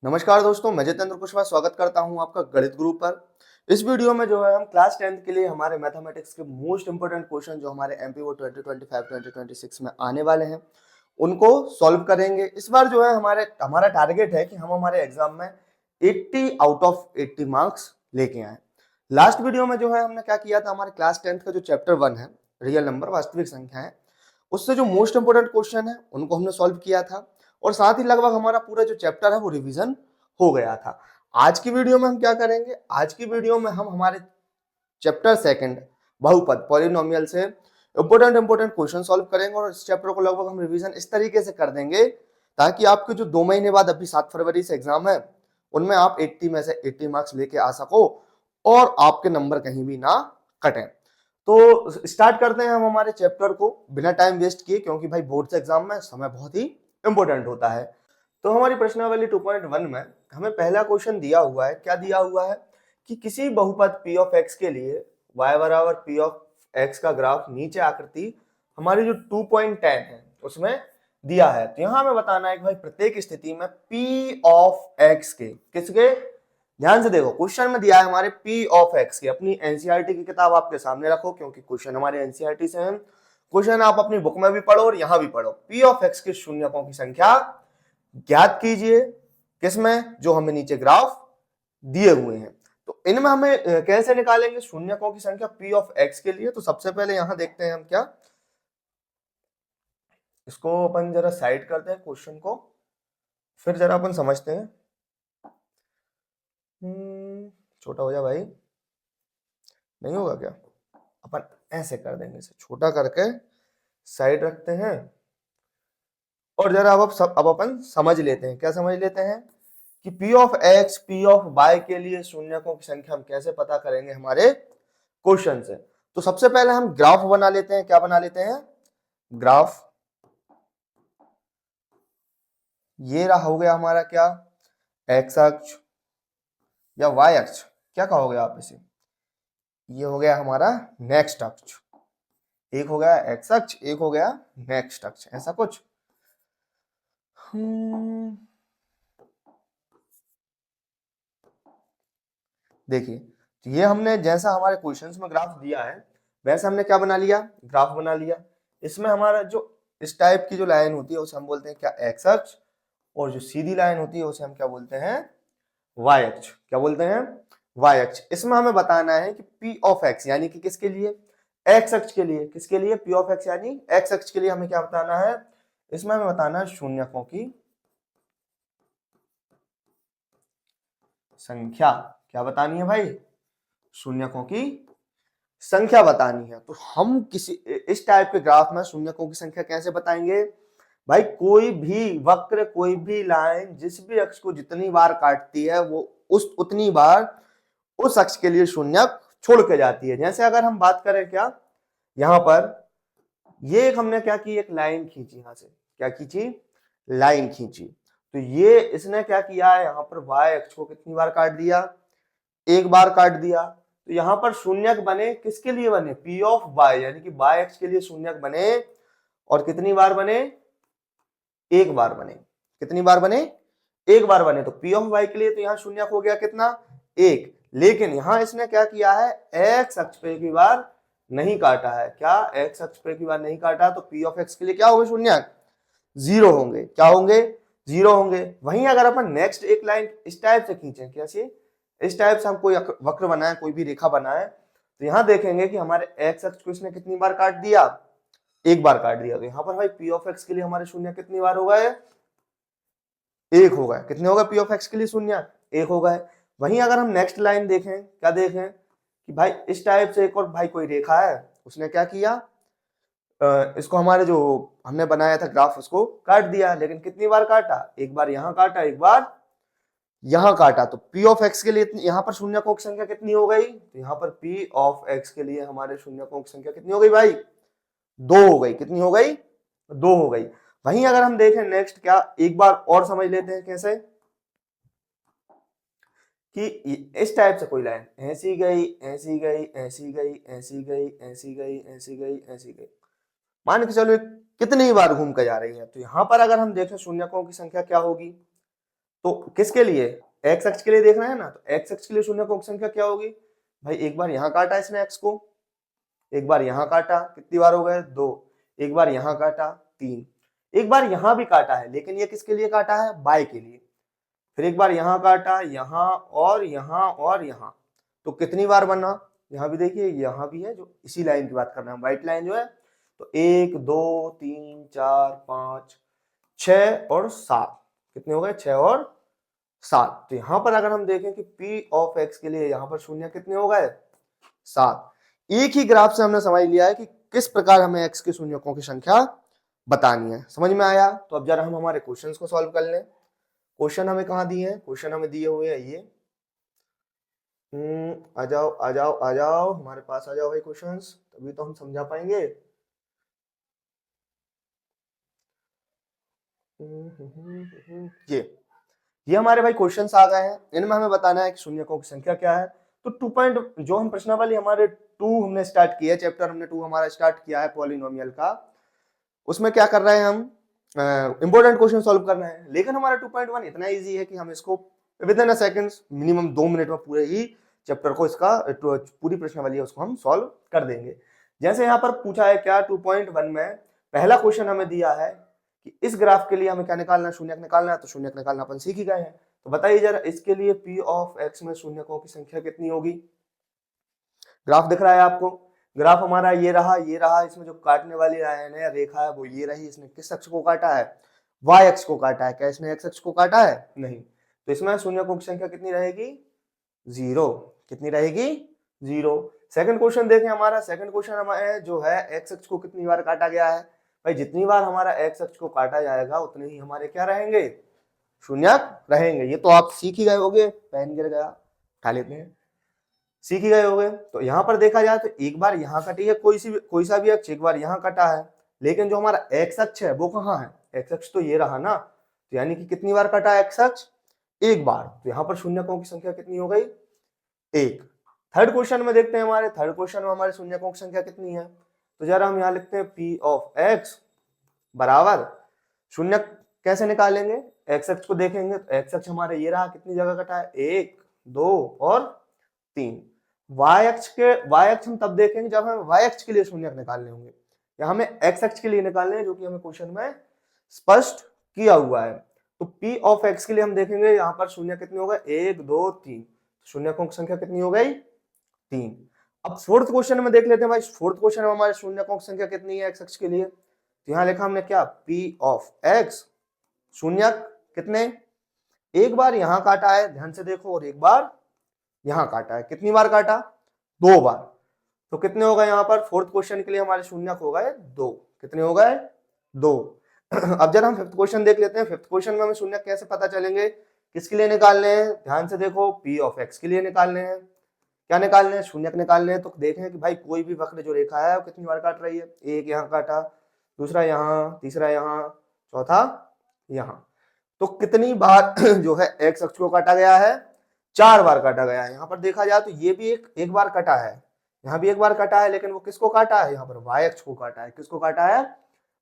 नमस्कार दोस्तों, मैं जितेंद्र कुशवाहा स्वागत करता हूं आपका गणित गुरु पर। इस वीडियो में जो है हम क्लास 10th के लिए हमारे मैथमेटिक्स के मोस्ट इंपोर्टेंट क्वेश्चन जो हमारे एमपीओ 2025 2026 में आने वाले हैं उनको सॉल्व करेंगे। इस बार जो है हमारा टारगेट है कि हम हमारे एग्जाम में 80 आउट ऑफ 80 मार्क्स लेके आए। लास्ट वीडियो में जो है हमने क्या किया था, हमारे क्लास 10th का जो चैप्टर 1 है, रियल नंबर वास्तविक संख्या है, उससे जो मोस्ट इंपोर्टेंट क्वेश्चन है उनको हमने सॉल्व किया था और साथ ही लगभग हमारा पूरा जो चैप्टर है वो रिवीजन हो गया था। आज की वीडियो में हम क्या करेंगे, आज की वीडियो में हम हमारे चैप्टर सेकंड बहुपद पॉलिनोमियल से इंपोर्टेंट क्वेश्चन सॉल्व करेंगे और इस चैप्टर को लगभग हम रिवीजन इस तरीके से कर देंगे ताकि आपके जो 2 महीने बाद अभी 7 फरवरी से एग्जाम है उनमें आप 80 में से 80 मार्क्स लेके आ सको और आपके नंबर कहीं भी ना कटें। तो स्टार्ट करते हैं हम हमारे चैप्टर को बिना टाइम वेस्ट किए, क्योंकि भाई बोर्ड एग्जाम में समय बहुत ही इंपॉर्टेंट होता है। तो हमारी प्रश्नावली 2.1 में हमें पहला क्वेश्चन दिया हुआ है। क्या दिया हुआ है कि किसी बहुपद p ऑफ x के लिए y बराबर p ऑफ x का ग्राफ नीचे आकृति हमारी जो 2.10 है उसमें दिया है। तो यहां हमें बताना है कि भाई प्रत्येक स्थिति में p ऑफ x के किसके, ध्यान से देखो क्वेश्चन में दिया है हमारे p ऑफ x के। अपनी एनसीईआरटी की किताब आपके सामने रखो क्योंकि क्वेश्चन हमारे एनसीईआरटी से हैं। क्वेश्चन आप अपनी बुक में भी पढ़ो और यहां भी पढ़ो। p ऑफ x के शून्यकों की संख्या ज्ञात कीजिए, किसमें, जो हमें नीचे ग्राफ दिए हुए हैं। तो इनमें हमें कैसे निकालेंगे शून्यकों की संख्या p ऑफ x के लिए। तो सबसे पहले यहां देखते हैं हम क्या, इसको अपन जरा साइड करते हैं क्वेश्चन को, फिर जरा अपन समझते हैं। छोटा हो जा भाई, नहीं होगा क्या, अपन ऐसे कर देंगे, इसे छोटा करके साइड रखते हैं और जरा अब अपन समझ लेते हैं। क्या समझ लेते हैं कि p of x p of y के लिए शून्यकों की संख्या हम कैसे पता करेंगे हमारे क्वेश्चन से। तो सबसे पहले हम ग्राफ बना लेते हैं। क्या बना लेते हैं, ग्राफ। ये रहा हो गया हमारा क्या, x अक्ष या y अक्ष, क्या कहोगे आप इसे, ये हो गया हमारा नेक्स्ट अक्ष। एक हो गया x अक्ष, एक हो गया नेक्स्ट अक्ष, ऐसा कुछ। देखिए, तो ये हमने जैसा हमारे क्वेश्चंस में ग्राफ दिया है वैसे हमने क्या बना लिया, ग्राफ बना लिया। इसमें हमारा जो इस टाइप की जो लाइन होती है उसे हम बोलते हैं क्या, एक्स अक्ष, और जो सीधी लाइन होती है उसे हम क्या बोलते हैं, वाई अक्ष। क्या बोलते हैं, वाई अक्ष। इसमें हमें बताना है कि पी ऑफ एक्स यानी कि किसके लिए, एक्स अक्ष के लिए। किसके लिए, पी ऑफ एक्स यानी एक्स अक्ष के लिए हमें क्या बताना है, इसमें हमें बताना है शून्यकों की संख्या। क्या बतानी है भाई, शून्यकों की संख्या बतानी है। तो हम किसी इस टाइप के ग्राफ में शून्यकों की संख्या कैसे बताएंगे भाई, कोई भी वक्र, कोई भी लाइन जिस भी अक्ष को जितनी बार काटती है वो उतनी बार उस अक्ष के लिए शून्यक छोड़ के जाती है। जैसे अगर हम बात करें क्या, यहां पर ये हमने क्या की, एक लाइन खींची, यहां से क्या खींची, लाइन खींची। तो ये इसने क्या किया है, यहाँ पर y अक्ष को कितनी बार काट दिया, एक बार काट दिया। तो यहां पर शून्यक बने, किसके लिए बने, p ऑफ y यानी कि y अक्ष के लिए शून्यक बने, और कितनी बार बने, एक बार बने। कितनी बार बने, एक बार बने। तो p ऑफ y के लिए तो यहाँ शून्यक हो गया कितना, एक। लेकिन यहां इसने क्या किया है, x अक्ष पे एक भी बार नहीं काटा है। क्या, x अक्ष पे एक भी बार नहीं काटा, तो p ऑफ x के लिए क्या होंगे शून्यक, जीरो होंगे। क्या होंगे, जीरो होंगे। वहीं अगर अपन नेक्स्ट एक लाइन इस टाइप से खींचे, कैसे, इस टाइप से हम कोई वक्र बनाए, कोई भी रेखा बनाए, तो यहां देखेंगे कि हमारे x अक्ष को इसने कितनी बार काट दिया, एक बार काट दिया। तो यहां पर भाई p ऑफ x के लिए हमारे शून्य कितनी बार हो गए, एक हो गए। कितने हो गए p ऑफ x के लिए शून्य, एक हो गए। वहीं अगर हम नेक्स्ट लाइन देखें, क्या देखें कि भाई इस टाइप से एक और भाई कोई रेखा है, उसने क्या किया, इसको हमारे जो हमने बनाया था ग्राफ उसको काट दिया। लेकिन कितनी बार काटा, एक बार यहां काटा, एक बार यहां काटा। तो p ऑफ x के लिए यहां पर शून्यकों की संख्या कितनी हो गई, तो यहां पर p ऑफ x के लिए हमारे शून्यकों की संख्या कितनी हो गई भाई, दो हो गई। कितनी हो गई, दो हो गई। वहीं अगर हम देखें नेक्स्ट, क्या एक बार और समझ लेते हैं कैसे, कि इस टाइप से कोई लाइन ऐसी गई, ऐसी गई, ऐसी गई, ऐसी गई, ऐसी गई, ऐसी गई, ऐसी गई, मान के चलो कितनी बार घूम कर जा रही है। तो यहां पर अगर हम देखें शून्यकों की संख्या क्या होगी, तो किसके लिए, एक्स अक्ष के लिए देख रहे हैं ना, तो एक्स अक्ष के लिए शून्यकों की संख्या क्या होगी भाई, एक बार यहां काटा इसने एक्स को, एक बार यहां काटा, कितनी बार हो गए 2, एक बार यहां काटा 3, एक बार यहां भी काटा है, लेकिन ये किसके लिए काटा है, बाय के लिए, फिर एक बार यहां काटा, यहां और यहां और यहां, तो कितनी बार बना, यहां भी देखिए यहां भी है, जो इसी लाइन की बात कर रहे हैं, व्हाइट लाइन जो है, तो 1 2 3 4 5 6 और 7, कितने हो गए 6 और 7। तो यहां पर अगर हम देखें कि P ऑफ x के लिए यहां पर शून्य कितने हो गए 7। एक ही ग्राफ से हमने समझ लिया है कि किस प्रकार हमें x के शून्यकों की संख्या बतानी है, समझ में आया। तो अब जरा हम हमारे क्वेश्चंस को सॉल्व कर लें। क्वेश्चन हमें कहाँ दिए हैं, क्वेश्चन हमें दिए हुए हैं ये, आ जाओ आ जाओ आ जाओ हमारे पास आ जाओ भाई क्वेश्चंस, तभी तो हम समझा पाएंगे। ये हमारे भाई क्वेश्चंस आ गए हैं, इनमें हमें बताना है कि शून्यकों की संख्या क्या है। तो 2 पॉइंट जो हम प्रश्नावली हमारे 2 हमने स्टार्ट किया है, चैप्टर हमने 2 हमारा स्टार्ट किया है पॉलिनोमियल का, उसमें क्या कर रहे हैं हम इंपॉर्टेंट क्वेश्चन सॉल्व कर रहे हैं। लेकिन हमारा 2.1 इतना इजी है कि हम इसको with in a seconds, minimum 2 minute में पूरे ही चैप्टर को, इसका पूरी प्रश्नावली है उसको हम सॉल्व कर देंगे। जैसे यहाँ पर पूछा है क्या 2.1 में पहला क्वेश्चन हमें दिया है कि इस ग्राफ के लिए हमें क्या निकालना है, शून्यक निकालना है। तो शून्यक निकालना अपन सीख ही गए हैं, तो बताइए जरा इसके लिए P ऑफ x में शून्यकों की संख्या कितनी होगी। ग्राफ दिख रहा है आपको, ग्राफ हमारा ये रहा, इसमें जो काटने वाली लाइन है रेखा है वो ये रही, इसने किस अक्ष को काटा है, y अक्ष को काटा है। क्या इसने x अक्ष को काटा है, नहीं। तो इसमें शून्यकों की संख्या कितनी रहेगी, 0। कितनी रहेगी, 0। सेकंड क्वेश्चन देखें हमारा, सेकंड क्वेश्चन हमारे जो है x अक्ष को कितनी बार काटा गया है भाई, जितनी बार हमारा x अक्ष को काटा जाएगा उतने ही हमारे क्या रहेंगे, शून्यक रहेंगे। ये तो आप सीख ही गए होगे, पेन गिर गया उठा लेते हैं, सीख ही गए होगे। तो यहाँ पर देखा जाए तो एक बार यहाँ कटी है कोई सा भी अक्ष, एक बार यहाँ कटा है, लेकिन जो हमारा एक्स अक्ष है वो कहाँ है, एक्स अक्ष तो ये रहा ना, तो यानी कि कितनी बार कटा एक्स अक्ष, एक बार। तो यहाँ पर शून्यकों की संख्या कितनी हो गई, 1। थर्ड क्वेश्चन में देखते हैं, हमारे थर्ड क्वेश्चन में हमारे शून्यकों की संख्या कितनी है। तो जरा हम यहाँ लिखते हैं P ऑफ x बराबर, शून्य कैसे निकालेंगे, एक्स अक्ष को देखेंगे तो एक्स अक्ष हमारे ये रहा, कितनी जगह कटा है, 1 2 और 3। y अक्ष हम तब देखेंगे जब हमें y अक्ष के लिए शून्यक निकालने होंगे, या हमें x अक्ष के लिए निकालने हैं, जो कि हमें क्वेश्चन में स्पष्ट किया हुआ है। तो P ऑफ x के लिए हम देखेंगे यहाँ पर शून्य कितने हो गए, 1 2 3, शून्यकों की संख्या कितनी हो गई, 3। अब फोर्थ क्वेश्चन में देख लेते हैं भाई, फोर्थ क्वेश्चन में हमारे शून्यकों की संख्या कितनी है x अक्ष के लिए। तो यहाँ लिखा हमने क्या, P ऑफ x शून्यक कितने, एक बार यहां काटा है, ध्यान से देखो, और एक बार यहां काटा है। कितनी बार काटा, 2 बार। तो कितने हो गए यहाँ पर फोर्थ क्वेश्चन के लिए हमारे शून्यक हो गए 2। कितने हो गए, 2। अब जरा हम फिफ्थ क्वेश्चन देख लेते हैं। फिफ्थ क्वेश्चन में हमें शून्यक कैसे पता चलेंगे, किसके लिए निकालने हैं, ध्यान से देखो, P ऑफ x के लिए निकालने हैं। क्या निकालने हैं, शून्यक निकालने हैं। तो देखें कि भाई कोई भी वक्र जो रेखा है वो कितनी बार काट रही है, एक यहाँ काटा, दूसरा यहाँ, तीसरा यहाँ, चौथा यहाँ। तो कितनी बार जो है x अक्ष को काटा गया है, 4 बार काटा गया है। यहाँ पर देखा जाए तो ये भी एक बार कटा है, यहाँ भी एक बार कटा है, लेकिन वो किसको काटा है, यहाँ पर y अक्ष को काटा है। किसको काटा है,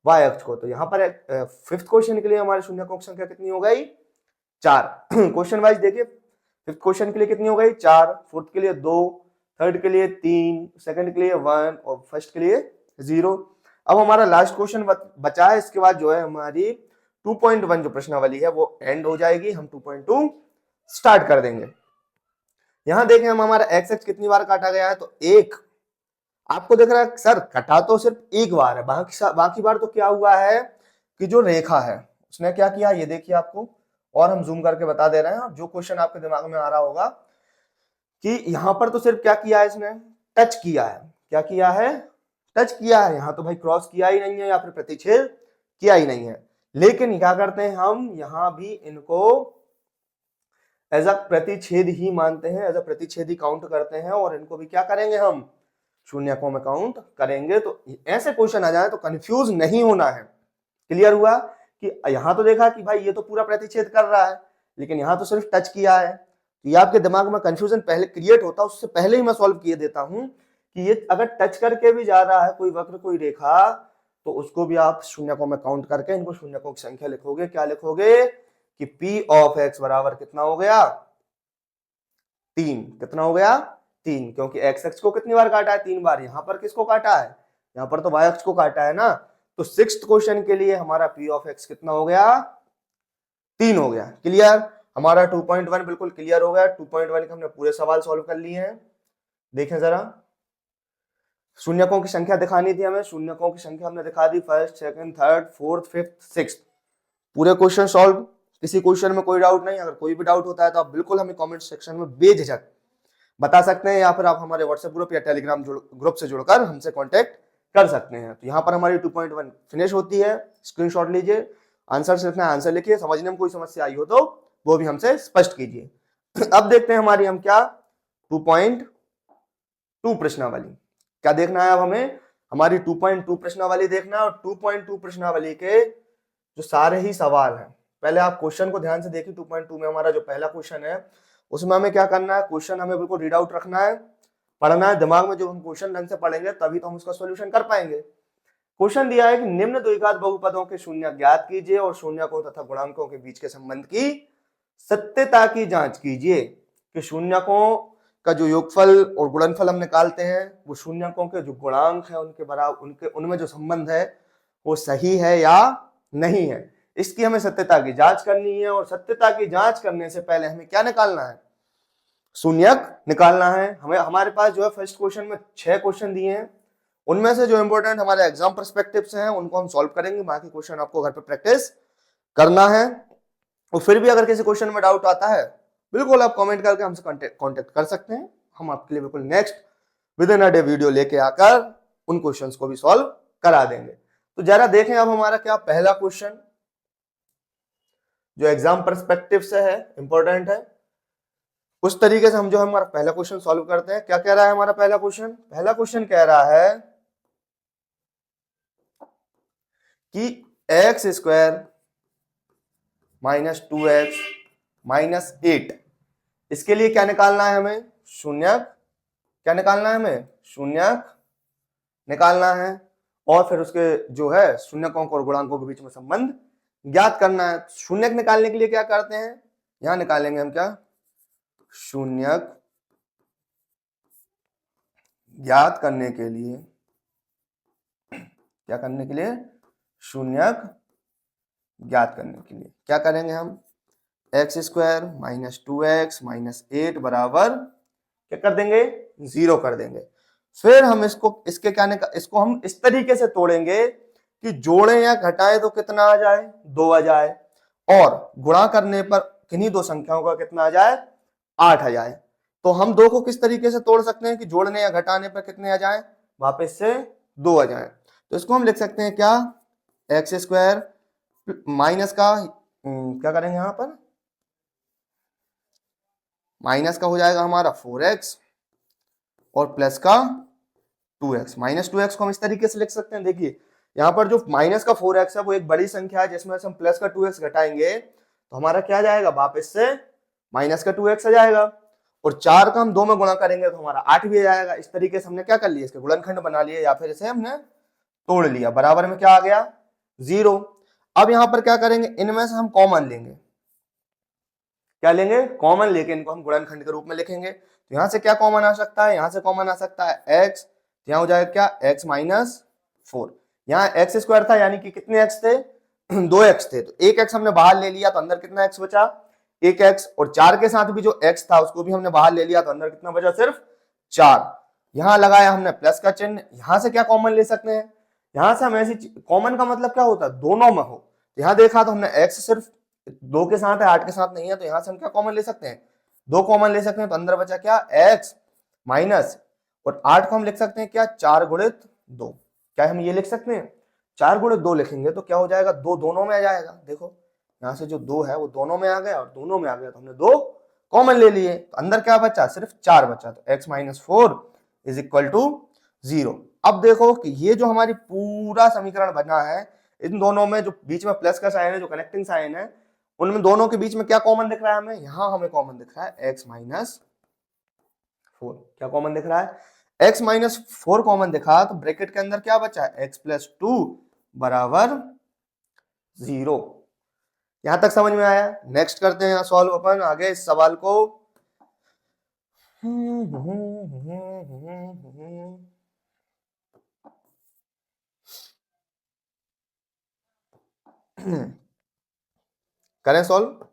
y अक्ष को। तो यहाँ पर फिफ्थ क्वेश्चन के लिए हमारे शून्यकों की संख्या कितनी हो गई, 4। क्वेश्चन वाइज देखिए, फिफ्थ क्वेश्चन के लिए कितनी हो गई, 4, फोर्थ के लिए 2, थर्ड के लिए 3, सेकंड के लिए 1 और फर्स्ट के लिए 0। अब हमारा लास्ट क्वेश्चन बचा है, इसके बाद जो है हमारी 2.1 जो प्रश्नावली है वो एंड हो जाएगी, हम 2.2 स्टार्ट कर देंगे। यहां देखें हम हमारा एक्स अक्ष कितनी बार काटा गया है, तो 1। आपको दिख रहा है सर कटा तो सिर्फ एक बार है, बाकी बार तो क्या हुआ है कि जो रेखा है उसने क्या किया, ये देखिए आपको, और हम जूम करके बता दे रहे हैं। और जो क्वेश्चन आपके दिमाग में आ रहा होगा कि यहाँ पर तो सिर्फ क्या किया है, इसने टच किया है। क्या किया है, टच किया है। यहाँ तो भाई क्रॉस किया ही नहीं है या फिर प्रतिच्छेद किया ही नहीं है। लेकिन क्या करते हैं हम, यहाँ भी इनको एज अ प्रतिच्छेद ही मानते हैं, एज अ प्रतिच्छेद ही काउंट करते हैं, और इनको भी क्या करेंगे, हम शून्यकों में काउंट करेंगे। तो ऐसे क्वेश्चन आ जाए तो कंफ्यूज नहीं होना है। क्लियर हुआ कि यहाँ तो देखा कि भाई ये तो पूरा प्रतिच्छेद कर रहा है, लेकिन यहाँ तो सिर्फ टच किया है। तो ये आपके दिमाग में कंफ्यूजन पहले क्रिएट होता है, उससे पहले ही मैं सॉल्व किए देता हूं कि ये अगर टच करके भी जा रहा है कोई वक्र कोई रेखा, तो उसको भी आप शून्यकों में काउंट करके इनको शून्यकों की संख्या लिखोगे। क्या लिखोगे कि P ऑफ x बराबर कितना हो गया 3। कितना हो गया 3, क्योंकि x x को कितनी बार काटा है 3 बार। यहां पर किसको काटा है, यहां पर तो y अक्ष को काटा है ना। तो सिक्स्थ क्वेश्चन के लिए हमारा P ऑफ x कितना हो गया 3 हो गया। क्लियर, हमारा 2.1 बिल्कुल क्लियर हो गया। 2.1 के हमने पूरे सवाल सॉल्व कर लिए हैं। देखें जरा, शून्यकों की संख्या दिखानी थी हमें, शून्यकों की संख्या हमने दिखा दी, first second third fourth fifth sixth, पूरे क्वेश्चन सॉल्व। किसी क्वेश्चन में कोई डाउट नहीं। अगर कोई भी डाउट होता है तो आप बिल्कुल हमें कमेंट सेक्शन में बेझिझक बता सकते हैं, या फिर आप हमारे व्हाट्सएप ग्रुप या टेलीग्राम ग्रुप से जुड़कर हमसे कांटेक्ट कर सकते हैं। तो यहाँ पर हमारी 2.1 फिनिश होती है। स्क्रीनशॉट लीजिए, आंसर लिखना है, आंसर लिखिए। समझने में कोई समस्या आई हो तो वो भी हमसे स्पष्ट कीजिए। अब देखते हैं हमारी हम क्या 2.2 प्रश्नावली क्या देखना है। अब हमें हमारी 2.2 प्रश्नावली देखना है, और 2.2 प्रश्नावली के जो सारे ही सवाल हैं, पहले आप क्वेश्चन को ध्यान से देखिए। 2.2 में हमारा जो पहला क्वेश्चन है उसमें हमें क्या करना है, क्वेश्चन हमें बिल्कुल रीड आउट रखना है, पढ़ना है दिमाग में। जो हम क्वेश्चन ढंग से पढ़ेंगे तभी तो हम उसका सॉल्यूशन कर पाएंगे। क्वेश्चन दिया है कि निम्न द्विघात बहुपदों के शून्य ज्ञात कीजिए और शून्यकों तथा गुणांकों के बीच के संबंध की सत्यता की जांच कीजिए। कि शून्यकों का जो योगफल और गुणनफल हम निकालते हैं वो शून्यकों के जो गुणांक है उनके बराबर, उनमें जो संबंध है वो सही है या नहीं है, इसकी हमें सत्यता की जांच करनी है। और सत्यता की जांच करने से पहले हमें क्या निकालना है, शून्यक निकालना है। हमें हमारे पास जो है फर्स्ट क्वेश्चन में 6 क्वेश्चन दिए हैं, उनमें से जो इंपॉर्टेंट हमारे एग्जाम पर्सपेक्टिव से हैं उनको हम सॉल्व करेंगे। बाकी क्वेश्चन आपको घर पे प्रैक्टिस करना है। और फिर भी अगर किसी क्वेश्चन में डाउट आता है बिल्कुल आप कमेंट करके हमसे कांटेक्ट कर सकते हैं। हम आपके लिए बिल्कुल next with in a day video लेके आकर उन क्वेश्चंस को भी सॉल्व करा देंगे। तो जरा देखें अब हमारा क्या पहला क्वेश्चन जो एग्जाम पर्सपेक्टिव से है, इंपॉर्टेंट है, उस तरीके से हम जो हमारा पहला क्वेश्चन सॉल्व करते हैं। क्या कह रहा है हमारा पहला क्वेश्चन, पहला क्वेश्चन कह रहा है कि x square minus 2x minus 8, इसके लिए क्या निकालना है हमें, शून्यक। क्या निकालना है हमें, शून्यक निकालना है। और फिर उसके जो है शून्यकों और गुणांकों के बीच में संबंध ज्ञात करना है। शून्यक निकालने के लिए क्या करते हैं, यहां निकालेंगे हम क्या, शून्यक ज्ञात करने के लिए, क्या करने के लिए, शून्यक ज्ञात करने के लिए क्या करेंगे हम, x square minus 2x minus 8 बराबर क्या कर देंगे, 0 कर देंगे। फिर हम इसके इसको हम इस तरीके से तोड़ेंगे कि जोड़ें या घटाएं तो कितना आ जाए, 2 आ जाए, और गुणा करने पर किन्हीं दो संख्याओं का कितना आ जाए, 8 आ जाए। तो हम 2 को किस तरीके से तोड़ सकते हैं कि जोड़ने या घटाने पर कितने आ जाए, वापस से 2 आ जाए। तो इसको हम लिख सकते हैं क्या, एक्स स्क्वायर माइनस का क्या करेंगे यहां पर, माइनस का हो जाएगा हमारा 4x और प्लस का 2x। माइनस 2x को हम इस तरीके से लिख सकते हैं, देखिए यहाँ पर जो माइनस का 4x है वो एक बड़ी संख्या है, जिसमें से हम प्लस का 2x घटाएंगे तो हमारा क्या जाएगा, वापस से माइनस का 2x आ जाएगा। और 4 का हम 2 में गुणा करेंगे तो हमारा 8 भी आ जाएगा। इस तरीके से हमने क्या कर लिया, इसके गुणनखंड बना लिए या फिर इसे हमने तोड़ लिया। बराबर में क्या आ गया, 0। अब यहाँ पर क्या करेंगे, इनमें से हम कॉमन लेंगे, क्या लेंगे, कॉमन लेके इनको हम गुणनखंड के रूप में लिखेंगे। तो यहां से क्या कॉमन आ सकता है, यहां से कॉमन आ सकता है x, यहां हो जाएगा क्या, x माइनस 4। यहाँ एक्स स्क्वायर था यानी कि कितने x थे, 2x थे, तो एक x हमने बाहर ले लिया तो अंदर कितना x बचा, 1x। और 4 के साथ भी जो x था उसको भी हमने बाहर ले लिया तो अंदर कितना बचा, सिर्फ 4। यहां लगाया हमने प्लस का चिन्ह। यहां से क्या कॉमन ले सकते हैं, यहां से हम ऐसी कॉमन का मतलब क्या होता है, दोनों में हो। यहां देखा तो हमने x सिर्फ 2 के साथ है, 8 के साथ नहीं है, तो यहां से हम क्या कॉमन ले सकते हैं, 2 कॉमन ले सकते हैं। तो अंदर बचा क्या, x माइनस, और 8 को हम लिख सकते हैं क्या, 4 गुणित 2। क्या हम ये लिख सकते हैं, 4 गुणित 2 लिखेंगे तो क्या हो जाएगा, 2 दोनों में आ जाएगा। देखो यहां से जो 2 है वो दोनों में आ गया और दोनों में आ गया तो हमने 2 कॉमन ले लिए। तो अंदर क्या बचा, सिर्फ 4 बचा। तो x minus 4 is equal to 0। अब देखो कि ये जो हमारी पूरा समीकरण बना है, इन दोनों में जो बीच में प्लस का साइन है, जो कनेक्टिंग साइन है, उनमें दोनों के बीच में क्या कॉमन दिख रहा है हमें, यहां हमें कॉमन दिख रहा है x माइनस 4। क्या कॉमन दिख रहा है, x माइनस 4 कॉमन दिखा, तो ब्रैकेट के अंदर क्या बचा है, x प्लस 2 बराबर 0। यहां तक समझ में आया? नेक्स्ट करते हैं सॉल्व अपन आगे इस सवाल को। करें सॉल्व।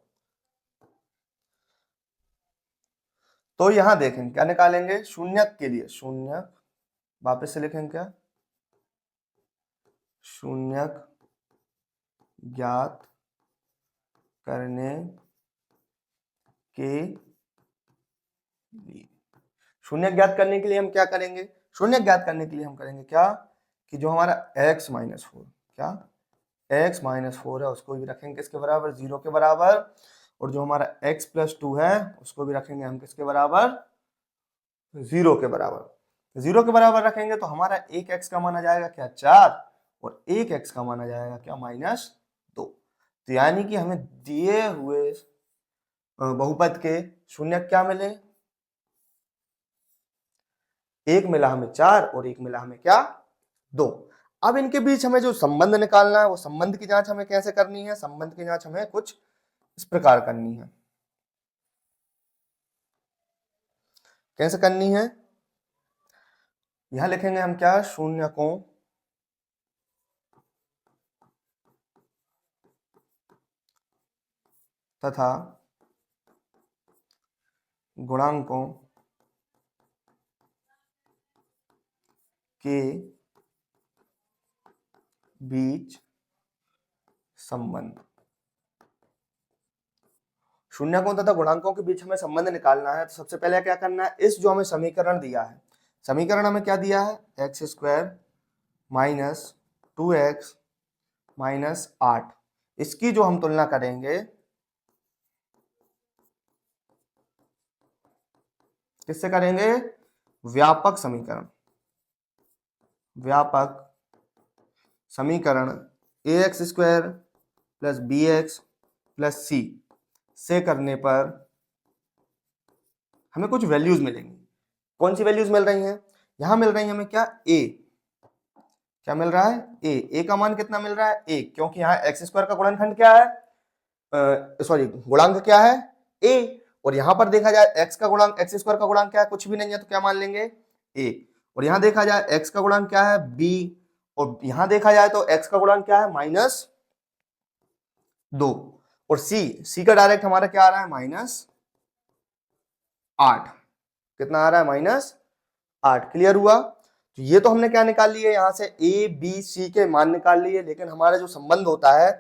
तो यहां देखें क्या निकालेंगे, शून्यक के लिए शून्यक, वापस से लिखेंगे क्या, शून्यक ज्ञात करने के लिए, शून्यक ज्ञात करने के लिए हम क्या करेंगे, शून्यक ज्ञात करने के लिए हम करेंगे क्या कि जो हमारा x माइनस फोर, क्या x माइनस फोर है उसको भी रखेंगे किसके बराबर, 0 के बराबर, और जो हमारा x प्लस टू है उसको भी रखेंगे हम किसके बराबर, 0 के बराबर। 0 के बराबर रखेंगे तो हमारा एक x का माना जाएगा क्या, 4, और एक x का माना जाएगा क्या, -2। तो यानी कि हमें दिए हुए बहुपद के शून्यक क्या मिले, एक मिला हमें 4 और एक मिला हमें क्या, 2। अब इनके बीच हमें जो संबंध निकालना है वो संबंध की जांच हमें कैसे करनी है, संबंध की जांच हमें कुछ इस प्रकार करनी है। कैसे करनी है, यहां लिखेंगे हम क्या, शून्यकों तथा गुणांकों के बीच संबंध। शून्यकों तथा गुणांकों के बीच हमें संबंध निकालना है तो सबसे पहले क्या करना है, इस जो हमें समीकरण दिया है, समीकरण हमें क्या दिया है, x square minus 2x minus 8, इसकी जो हम तुलना करेंगे किससे करेंगे, व्यापक समीकरण, व्यापक समीकरण ax square plus bx plus c से करने पर हमें कुछ वैल्यूज मिलेंगी। कौन सी वैल्यूज मिल रही हैं, यहां मिल रही है हमें क्या, a, क्या मिल रहा है, a का मान कितना मिल रहा है, 1, क्योंकि यहाँ एक्स स्क्वायर का गुणनखंड क्या है, सॉरी गुणांक क्या है, a, और यहां पर देखा जाए x का गुणांक, एक्स स्क्वायर का गुणांक क्या है, कुछ भी नहीं है, तो क्या मान लेंगे, a, और यहां देखा जाए x का गुणांक क्या है, b, और यहां देखा जाए तो x का गुणांक क्या है, -2, और c का डायरेक्ट हमारा क्या आ रहा है, -8, कितना आ रहा है, -8। क्लियर हुआ, तो ये तो हमने क्या निकाल लिए, यहां से a b c के मान निकाल लिए, लेकिन हमारा जो संबंध होता है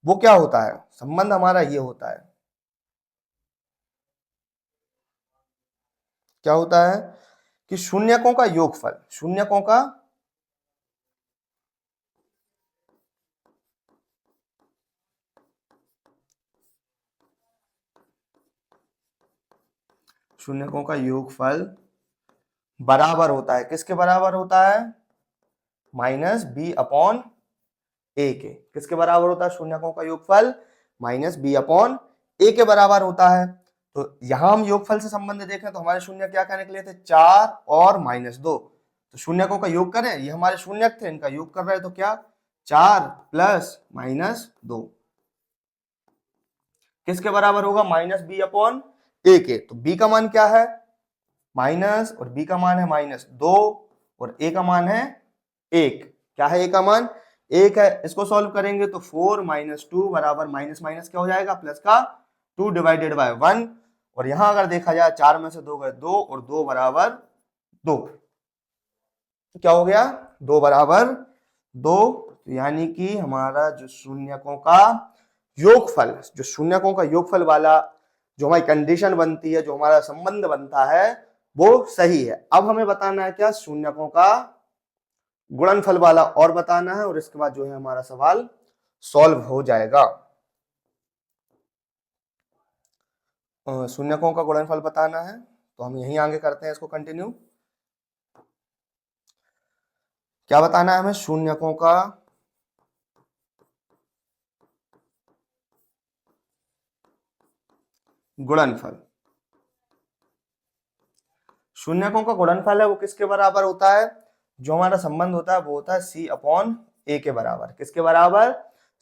वो क्या होता है, संबंध हमारा ये होता है, क्या होता है कि शून्यकों का योगफल, शून्यकों का शून्यकों का योगफल बराबर होता है, किसके बराबर होता है, -b/a के, किसके बराबर होता है, शून्यकों का योगफल -b/a के बराबर होता है। तो यहां हम योगफल से संबंध देखें तो हमारे शून्य क्या क्या निकले थे, 4 और -2, तो शून्यकों का योग करें, ये हमारे शून्यक थे, इनका योग कर रहे हैं तो क्या, 4 प्लस -2 किसके बराबर होगा, -b/a के। तो b का मान क्या है, माइनस, और b का मान है -2, और a का मान है 1, क्या है a का मान 1 है। इसको सॉल्व करेंगे तो 4 - 2 बराबर माइनस माइनस क्या हो जाएगा, प्लस का 2 डिवाइडेड बाय 1, और यहां अगर देखा जाए 4 में से 2 गए 2, और 2 बराबर 2, क्या हो गया, 2 बराबर 2। यानी कि हमारा जो शून्यकों का योगफल, जो शून्यकों का योगफल वाला जो हमारी कंडीशन बनती है, जो हमारा संबंध बनता है वो सही है। अब हमें बताना है क्या, शून्यकों का गुणनफल वाला और बताना है, और इसके बाद जो है हमारा सवाल सॉल्व हो जाएगा। शून्यकों का गुणनफल बताना है तो हम यहीं आगे करते हैं इसको कंटिन्यू। क्या बताना है हमें, शून्यकों का गुणनफल, शून्यकों का गुणनफल है वो किसके बराबर होता है, जो हमारा संबंध होता है वो होता है c/a के बराबर, किसके बराबर,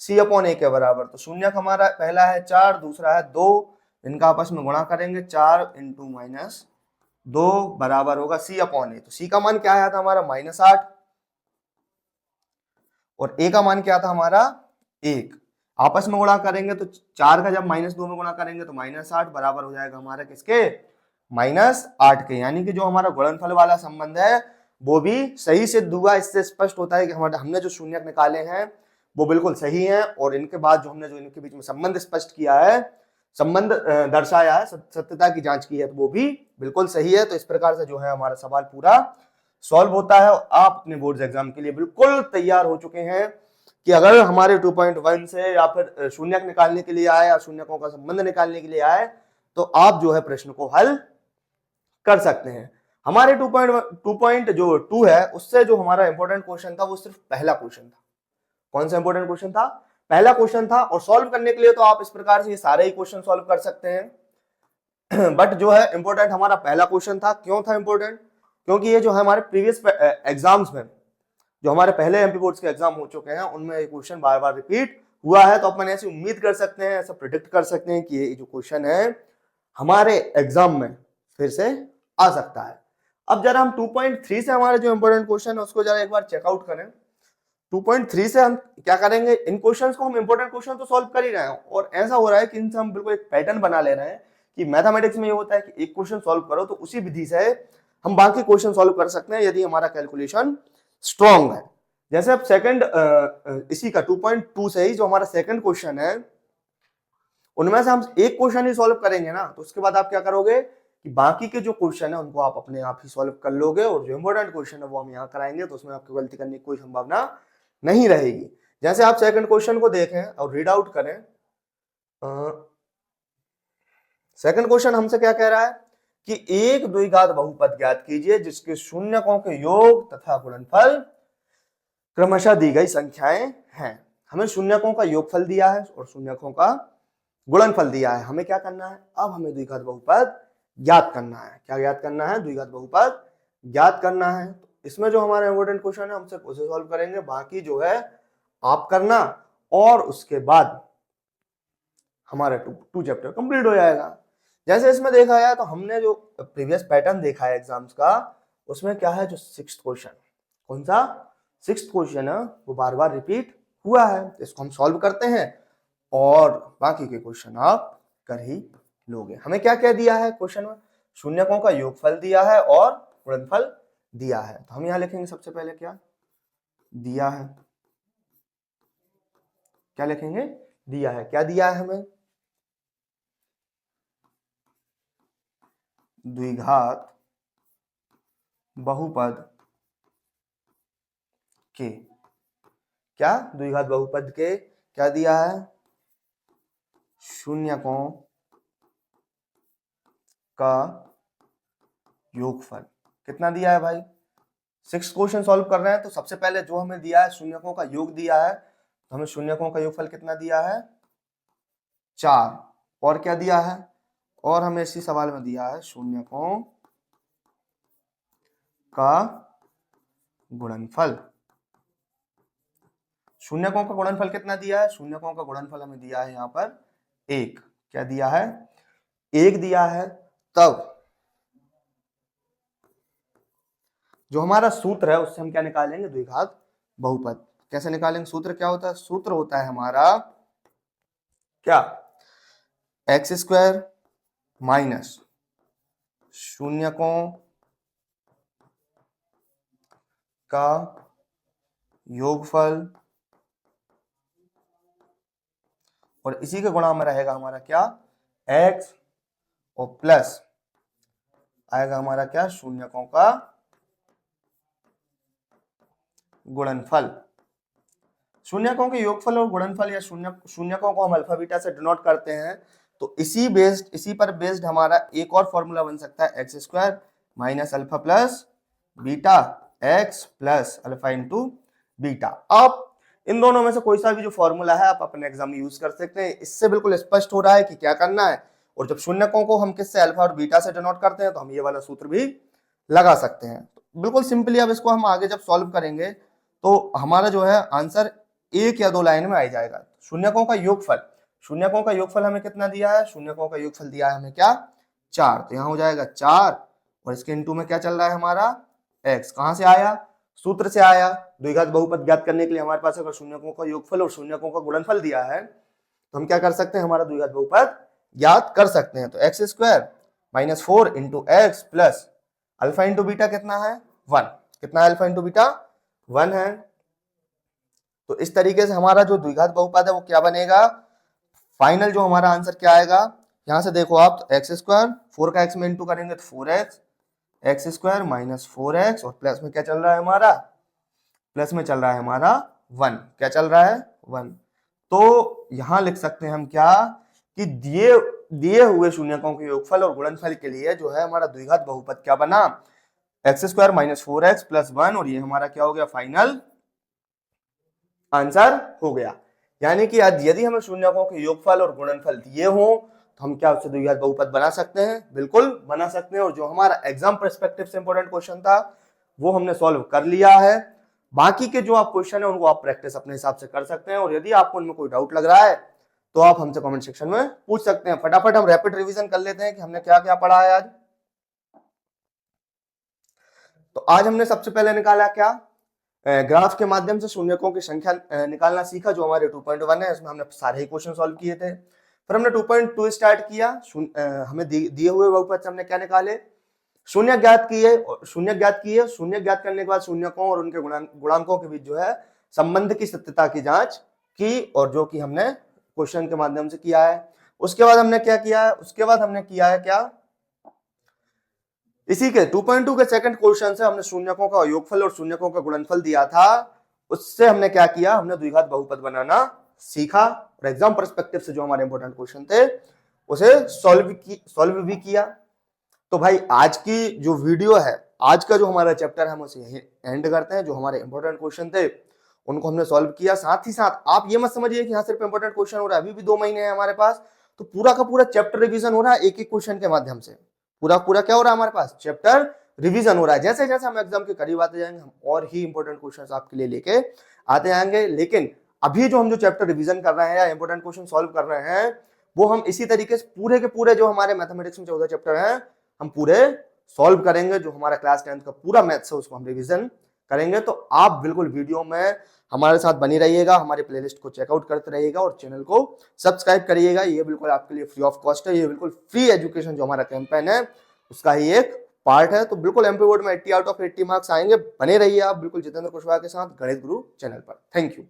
सी अपॉन ए के बराबर। तो शून्यक हमारा पहला है 4, दूसरा है 2, इनका आपस में गुणा करेंगे 4 इंटू माइनस 2 बराबर होगा सी अपॉन ए। तो सी का मान क्या आया था हमारा -8 और ए का मान क्या था हमारा 1। आपस में गुणा करेंगे तो 4 का जब -2 में गुणा करेंगे तो -8 बराबर हो जाएगा हमारा किसके, -8 के। यानी कि जो हमारा गुणनफल वाला संबंध है वो भी सही सिद्ध हुआ। इससे स्पष्ट होता है कि हमारे हमने जो शून्यक निकाले हैं वो बिल्कुल सही है, और इनके बाद जो हमने जो इनके बीच में संबंध स्पष्ट किया है, संबंध दर्शाया है, सत्यता की जांच की है, तो वो भी बिल्कुल सही है। तो इस प्रकार से जो है हमारा सवाल पूरा सॉल्व होता है। आप अपने बोर्ड एग्जाम के लिए बिल्कुल तैयार हो चुके हैं कि अगर हमारे 2.1 से या फिर शून्यक निकालने के लिए आए या शून्यकों का संबंध निकालने के लिए आए तो आप जो है प्रश्न को हल कर सकते हैं। हमारे 2.2 है उससे जो हमारा इंपॉर्टेंट क्वेश्चन था वो सिर्फ पहला क्वेश्चन था। कौन सा इंपॉर्टेंट क्वेश्चन था, पहला क्वेश्चन था। और सॉल्व करने के लिए तो आप इस प्रकार से ये सारे ही क्वेश्चन सॉल्व कर सकते हैं बट जो है इंपॉर्टेंट हमारा पहला क्वेश्चन था। क्यों था इंपॉर्टेंट, क्योंकि ये जो है हमारे प्रीवियस एग्जाम्स में जो हमारे पहले एमपी बोर्ड्स के एग्जाम हो चुके हैं उनमें ये क्वेश्चन बार बार रिपीट हुआ है। तो अपन ऐसी उम्मीद कर सकते हैं, ऐसा प्रिडिक्ट कर सकते हैं कि ये जो क्वेश्चन है हमारे एग्जाम में फिर से आ सकता है। अब जरा हम 2.3 से हमारे जो इंपॉर्टेंट क्वेश्चन है उसको जरा एक बार चेकआउट करें। 2.3 से हम क्या करेंगे, इन क्वेश्चंस को हम इंपॉर्टेंट क्वेश्चन तो सॉल्व कर ही रहे हैं और ऐसा हो रहा है कि इनसे हम बिल्कुल एक पैटर्न बना ले रहे हैं कि मैथमेटिक्स में ये होता है कि एक क्वेश्चन सॉल्व करो तो उसी विधि से हम बाकी क्वेश्चन सॉल्व कर सकते हैं यदि हमारा कैलकुलेशन स्ट्रॉन्ग है। जैसे अब सेकंड इसी का 2.2 से ही जो हमारा सेकंड क्वेश्चन है उनमें से हम एक क्वेश्चन ही सॉल्व करेंगे ना, तो उसके बाद आप क्या करोगे कि बाकी के जो क्वेश्चन है उनको आप अपने आप ही सॉल्व कर लोगे और जो इंपॉर्टेंट क्वेश्चन है वो हम यहाँ कराएंगे, तो उसमें आपको गलती करने की कोई संभावना नहीं रहेगी। जैसे आप सेकंड क्वेश्चन को देखें और रीड आउट करें। सेकंड क्वेश्चन हमसे क्या कह रहा है कि एक द्विघात बहुपद ज्ञात कीजिए जिसके शून्यकों के योग तथा गुणनफल क्रमशः दी गई संख्याएं हैं। हमें शून्यकों का योगफल दिया है और शून्यकों का गुणनफल दिया है। हमें क्या करना है, अब हमें द्विघात बहुपद ज्ञात करना है। क्या ज्ञात करना है, द्विघात बहुपद ज्ञात करना है। इसमें जो हमारा इंपॉर्टेंट क्वेश्चन है हमसे उसे सॉल्व करेंगे, बाकी जो है आप करना और उसके बाद हमारा टू चैप्टर कंप्लीट हो जाएगा। जैसे इसमें देखा जाए तो हमने जो प्रीवियस पैटर्न देखा है एग्जाम्स का उसमें क्या है, जो सिक्स्थ क्वेश्चन, कौन सा सिक्स्थ क्वेश्चन है वो बार बार रिपीट हुआ है। इसको हम सॉल्व करते हैं और बाकी के क्वेश्चन आप कर ही लोगे। हमें क्या क्या दिया है क्वेश्चन में, शून्यकों का योगफल दिया है और गुणनफल दिया है। तो हम यहां लिखेंगे सबसे पहले क्या दिया है, क्या लिखेंगे, दिया है। क्या दिया है हमें, द्विघात बहुपद के, क्या द्विघात बहुपद के क्या दिया है, शून्यकों का योगफल। कितना दिया है भाई, 6 क्वेश्चन सॉल्व कर रहे हैं तो सबसे पहले जो हमें दिया है शून्यकों का योग दिया है, तो हमें शून्यकों का योगफल कितना दिया है 4। और क्या दिया है, और हमें इसी सवाल में दिया है शून्यकों का गुणनफल। शून्यकों का गुणनफल कितना दिया है, शून्यकों का गुणनफल हमें दिया है यहाँ पर 1। क्या दिया है, 1 दिया है। तब जो हमारा सूत्र है उससे हम क्या निकालेंगे, द्विघात बहुपद। कैसे निकालेंगे, सूत्र क्या होता है, सूत्र होता है हमारा क्या, x² माइनस शून्यकों का योगफल और इसी के गुणा में रहेगा हमारा क्या x और प्लस आएगा हमारा क्या, शून्यकों का गुणनफल। शून्यकों के योगफल और गुणनफल या शून्यकों को हम अल्फा बीटा से डिनोट करते हैं। तो इसी पर बेस्ड हमारा एक और फॉर्मूला बन सकता है x² minus alpha plus beta x plus alpha into beta. आप इन दोनों में से कोई सा भी जो फॉर्मूला है आप अपने एग्जाम में यूज कर सकते हैं। इससे बिल्कुल स्पष्ट हो रहा है कि क्या करना है। और जब शून्यकों को हम किससे, अल्फा और बीटा से डिनोट करते हैं, तो हम ये वाला सूत्र भी लगा सकते हैं। बिल्कुल सिंपली अब इसको हम आगे जब सॉल्व करेंगे तो हमारा जो है आंसर एक या दो लाइन में आ जाएगा। शून्यकों का योगफल, शून्यकों का योगफल हमें कितना दिया है, शून्यकों का योगफल दिया है हमें क्या, 4, तो यहाँ हो जाएगा 4 और इसके इनटू में क्या चल रहा है हमारा x। कहां से आया, सूत्र से आया। द्विघात बहुपद ज्ञात करने के लिए हमारे पास अगर शून्यकों का योगफल और शून्यकों का गुणनफल दिया है तो हम क्या कर सकते हैं, हमारा द्विघात बहुपद ज्ञात कर सकते हैं। तो x square minus 4 into x plus alpha into beta कितना है 1, कितना है अल्फा इंटू बीटा 1 है। तो इस तरीके से हमारा जो द्विघात बहुपद है वो क्या बनेगा, फाइनल जो हमारा आंसर क्या आएगा, यहां से देखो आप, तो एक्स स्क्वायर 4 का एक्स में इंटू करेंगे तो 4x, x square minus 4x और प्लस में क्या चल रहा है हमारा, प्लस में चल रहा है हमारा 1, क्या चल रहा है 1। तो यहां लिख सकते हैं हम क्या कि दिए हुए शून्यकों के योगफल और गुणनफल के लिए जो है हमारा द्विघात बहुपद क्या बना, x square minus 4x plus 1 और ये हमारा क्या हो गया, फाइनल आंसर हो गया। यानी कि आज यदि हमें शून्यकों के योगफल और गुणनफल दिए हो तो हम क्या उससे द्विघात बहुपद बना सकते हैं, बिल्कुल बना सकते हैं। और जो हमारा एग्जाम पर्सपेक्टिव से इंपॉर्टेंट क्वेश्चन था वो हमने सॉल्व कर लिया है। बाकी के जो आप क्वेश्चन है उनको आप प्रैक्टिस अपने हिसाब से कर सकते हैं और यदि आपको उनमें कोई डाउट लग रहा है तो आप हमसे कमेंट सेक्शन में पूछ सकते हैं। फटाफट हम रैपिड रिवीजन कर लेते हैं कि हमने क्या क्या पढ़ा है आज। तो आज हमने सबसे पहले निकाला क्या, ग्राफ के माध्यम से शून्यकों की संख्या निकालना सीखा, जो हमारे 2.1 है, इसमें हमने सारे ही क्वेश्चन सॉल्व किए थे। फिर हमने 2.2 स्टार्ट किया, हमें दिए हुए बहुपद से हमने क्या निकाले, शून्य ज्ञात किए, शून्य ज्ञात करने के बाद शून्यकों और उनके गुणांकों के बीच जो है संबंध की सत्यता की जांच की, और जो कि हमने क्वेश्चन के माध्यम से किया है। उसके बाद हमने क्या किया है, उसके बाद हमने किया है क्या, इसी के 2.2 के सेकंड क्वेश्चन से हमने शून्यकों का योगफल और शून्यकों का गुणनफल दिया था, उससे हमने क्या किया, हमने द्विघात बहुपद बनाना सीखा और एग्जाम पर्सपेक्टिव से जो हमारे इंपॉर्टेंट क्वेश्चन थे उसे सॉल्व भी किया। तो भाई आज की जो वीडियो है, आज का जो हमारा चैप्टर है हम उसे यहीं एंड करते हैं। जो हमारे इंपॉर्टेंट क्वेश्चन थे उनको हमने सॉल्व किया। साथ ही साथ आप ये मत समझिए कि यहाँ सिर्फ इंपॉर्टेंट क्वेश्चन हो रहा है, अभी भी 2 महीने हैं हमारे पास, तो पूरा का पूरा चैप्टर रिवीजन हो रहा है एक एक क्वेश्चन के माध्यम से। पूरा क्या हो रहा है हमारे पास, चैप्टर रिवीजन हो रहा है। जैसे जैसे हम एग्जाम के करीब आते जाएंगे हम और ही इंपॉर्टेंट क्वेश्चंस आपके लिए लेके आते जाएंगे। लेकिन अभी जो हम जो चैप्टर रिवीजन कर रहे हैं या इंपॉर्टेंट क्वेश्चन सॉल्व कर रहे हैं वो हम इसी तरीके से पूरे के पूरे जो हमारे मैथमेटिक्स में 14 चैप्टर हैं हम पूरे सॉल्व करेंगे। जो हमारा क्लास 10th का पूरा मैथ्स है उसको हम रिवीजन करेंगे। तो आप बिल्कुल वीडियो में हमारे साथ बनी रहिएगा, हमारे प्लेलिस्ट को चेकआउट करते रहिएगा और चैनल को सब्सक्राइब करिएगा। ये बिल्कुल आपके लिए फ्री ऑफ कॉस्ट है, ये बिल्कुल फ्री एजुकेशन जो हमारा कैंपेन है उसका ही एक पार्ट है। तो बिल्कुल एमपी बोर्ड में 80 आउट ऑफ 80 मार्क्स आएंगे। बने रहिए आप बिल्कुल जितेंद्र कुशवाहा के साथ गणित गुरु चैनल पर। Thank you.